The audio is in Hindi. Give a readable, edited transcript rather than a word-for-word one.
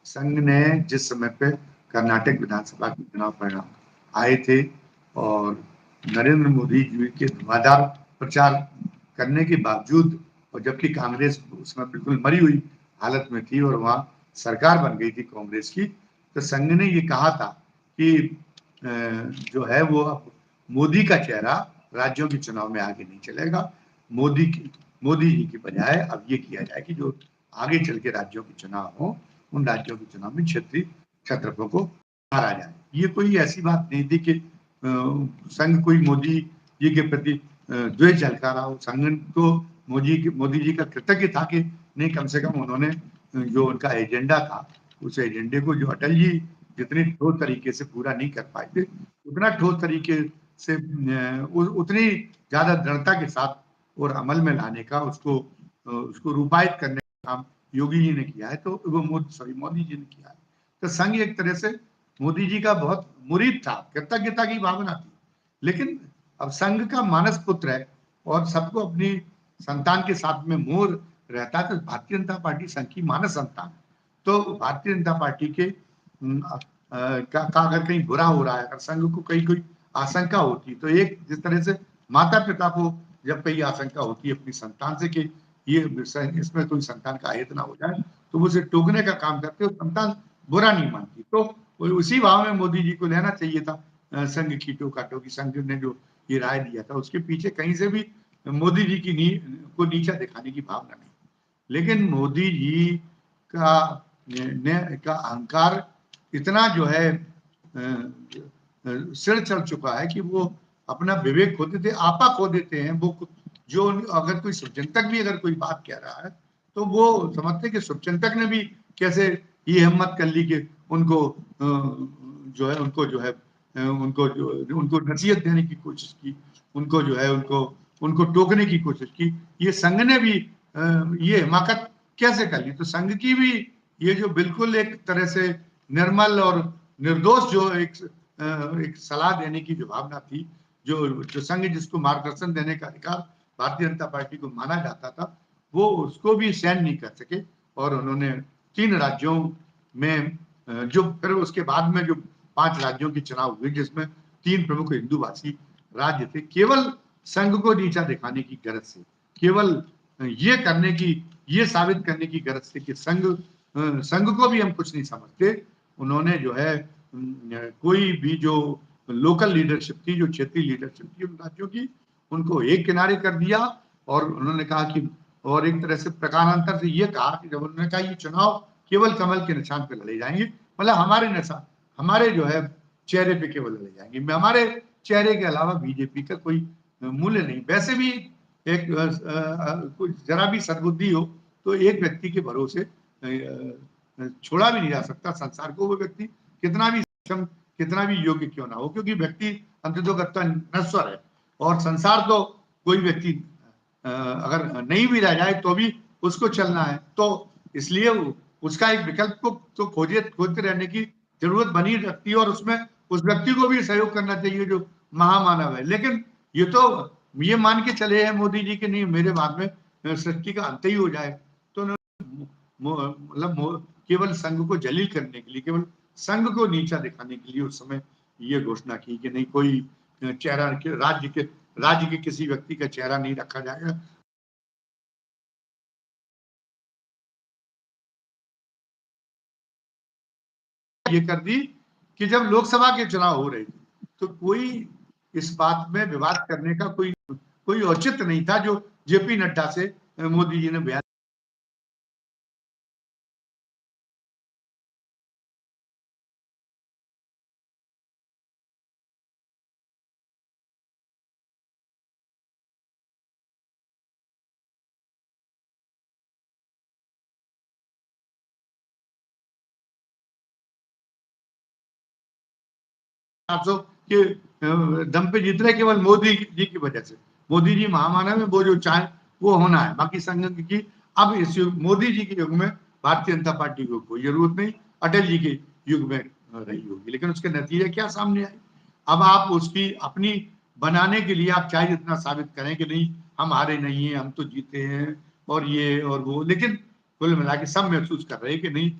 संघ ने जिस समय पे कर्नाटक विधानसभा के चुनाव परिणाम आए थे और नरेंद्र मोदी जी के धुआंधार प्रचार करने के बावजूद, और जबकि कांग्रेस उसमें बिल्कुल मरी हुई हालत में थी और वहां सरकार बन गई थी कांग्रेस की, तो संघ ने ये कहा था कि जो है वो अब मोदी का चेहरा राज्यों के चुनाव में आगे नहीं चलेगा। मोदी जी की बजाय अब ये किया जाए कि जो आगे चल के राज्यों के चुनाव हो, उन राज्यों के चुनाव में क्षेत्रीय क्षत्रपों को हारा जाए। ये कोई ऐसी बात नहीं थी कि संघ कोई मोदी जी के प्रति द्वेष झलका रहा हो। संघ को मोदी जी का कृतज्ञ था कि नहीं, कम से कम उन्होंने जो उनका एजेंडा था, उस एजेंडे को जो अटल जी जितनी ठोस तरीके से पूरा नहीं कर पाए थे, उतना ठोस तरीके से उतनी ज्यादा दृढ़ता के साथ और अमल में लाने का, उसको रूपायित करने का काम योगी जी ने किया है, तो वो मोदी जी ने किया है। तो संघ एक तरह से मोदी जी का बहुत मुरीद था, कृतज्ञता की भावना थी। लेकिन अब संघ का मानस पुत्र है और सबको अपनी संतान के साथ में मोह रहता है, तो भारतीय जनता पार्टी संघ की मानस संतान। तो भारतीय जनता पार्टी के का अगर कहीं बुरा हो रहा है, अगर संघ को कहीं कोई आशंका होती, तो एक जिस तरह से माता पिता को जब कहीं आशंका होती है अपनी संतान से कि ये इसमें कोई संतान का अहित ना हो जाए, तो वो उसे टोकने का काम करते हो, संतान बुरा नहीं मानती। तो उसी भाव में मोदी जी को लेना चाहिए था संघ की टोका की। संघ ने जो ये राय दिया था, उसके पीछे कहीं से भी मोदी जी की को नीचा दिखाने की भावना नहीं। लेकिन मोदी जी का अहंकार इतना जो है सिर चढ़ चुका है कि वो अपना विवेक खो देते, आपा खो देते हैं। वो जो अगर कोई शुभचिंतक भी अगर कोई बात कह रहा है, तो वो समझते कि शुभचिंतक ने भी कैसे ये हिम्मत कर ली कि उनको उनको नसीहत देने की कोशिश की, उनको जो है उनको टोकने की कोशिश की। ये संघ ने भी ये हिमाकत कैसे कर ली? तो संघ की भी ये जो बिल्कुल एक तरह से निर्मल और निर्दोष जो एक सलाह देने की जो भावना थी, जो संघ जिसको मार्गदर्शन देने का अधिकार भारतीय जनता पार्टी को माना जाता था, वो उसको भी सहन नहीं कर सके और उन्होंने 3 राज्यों में जो फिर उसके बाद में जो 5 राज्यों के चुनाव हुए, जिसमें 3 प्रमुख हिंदूभाषी राज्य थे, केवल संघ को नीचा दिखाने की गरज से, केवल ये साबित करने की गरज से कि संघ को भी हम कुछ नहीं समझते, उन्होंने जो है कोई भी जो लोकल लीडरशिप थी, जो क्षेत्रीय लीडरशिप थी उन राज्यों की, उनको एक किनारे कर दिया। और उन्होंने कहा कि, और एक तरह से प्रकारांतर से ये कहा कि जब उन्होंने कहा ये चुनाव केवल कमल के निशान पे लड़े जाएंगे, मतलब हमारे जो है चेहरे पे केवल लड़े जाएंगे, हमारे चेहरे के अलावा बीजेपी का कोई मूल्य नहीं। वैसे भी एक जरा भी सद्बुद्धि हो तो एक व्यक्ति के भरोसे छोड़ा भी नहीं जा सकता संसार को। वो व्यक्ति कितना भी सक्षम, कितना भी योग्य क्यों ना हो, क्योंकि व्यक्ति अंततोगत्वा नश्वर है और संसार तो कोई व्यक्ति अगर नहीं भी रह जाए तो भी उसको चलना है। तो इसलिए उसका एक विकल्प को तो खोजते रहने की जरूरत बनी रखती है और उसमें उस व्यक्ति को भी सहयोग करना चाहिए जो महामानव है। लेकिन ये मान के चले हैं मोदी जी के नहीं, मेरे बाद में सृष्टि का अंत ही हो जाए, तो मतलब केवल संघ को जलील करने के लिए, केवल संघ को नीचा दिखाने के लिए उस समय ये घोषणा की कि नहीं, कोई चेहरा राज्य के किसी व्यक्ति का चेहरा नहीं रखा जाएगा। ये कर दी कि जब लोकसभा के चुनाव हो रहे थे तो कोई इस बात में विवाद करने का कोई औचित्य नहीं था जो जेपी नड्डा से मोदी जी ने बयान। के दम पे जीत रहे केवल मोदी जी की वजह से। मोदी जी महामानव है, वो जो चाहे वो होना है, बाकी संघ की अब इस मोदी जी के युग में भारतीय जनता पार्टी को कोई जरूरत नहीं, अटल जी के युग में रही होगी। लेकिन उसके नतीजे क्या सामने आए? अब आप उसकी अपनी बनाने के लिए आप चाहे जितना साबित करें कि नहीं हम हारे नहीं है, हम तो जीते हैं और ये और वो, लेकिन कुल मिला के सब महसूस कर रहे हैं कि नहीं,